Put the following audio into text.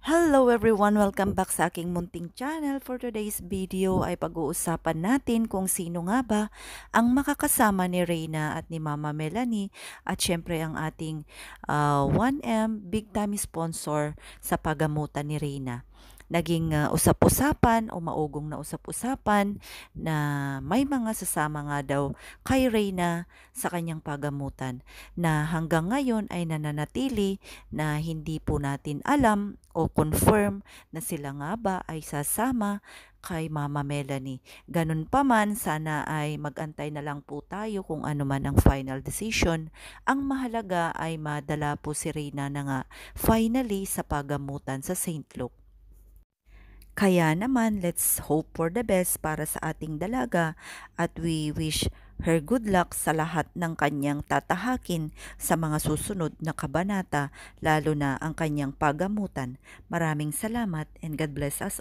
Hello everyone! Welcome back sa aking munting channel. For today's video ay pag-uusapan natin kung sino nga ba ang makakasama ni Reyna at ni Mama Melanie at syempre ang ating 1M big time sponsor sa pagamutan ni Reyna. Naging usap-usapan o maugong na usap-usapan na may mga sasama nga daw kay Reyna sa kanyang pagamutan na hanggang ngayon ay nananatili na hindi po natin alam o confirm na sila nga ba ay sasama kay Mama Melanie. Ganun pa man, sana ay magantay na lang po tayo kung ano man ang final decision. Ang mahalaga ay madala po si Reyna na nga finally sa pagamutan sa St. Luke. Kaya naman, let's hope for the best para sa ating dalaga at we wish her good luck sa lahat ng kanyang tatahakin sa mga susunod na kabanata, lalo na ang kanyang pagamutan. Maraming salamat and God bless us all.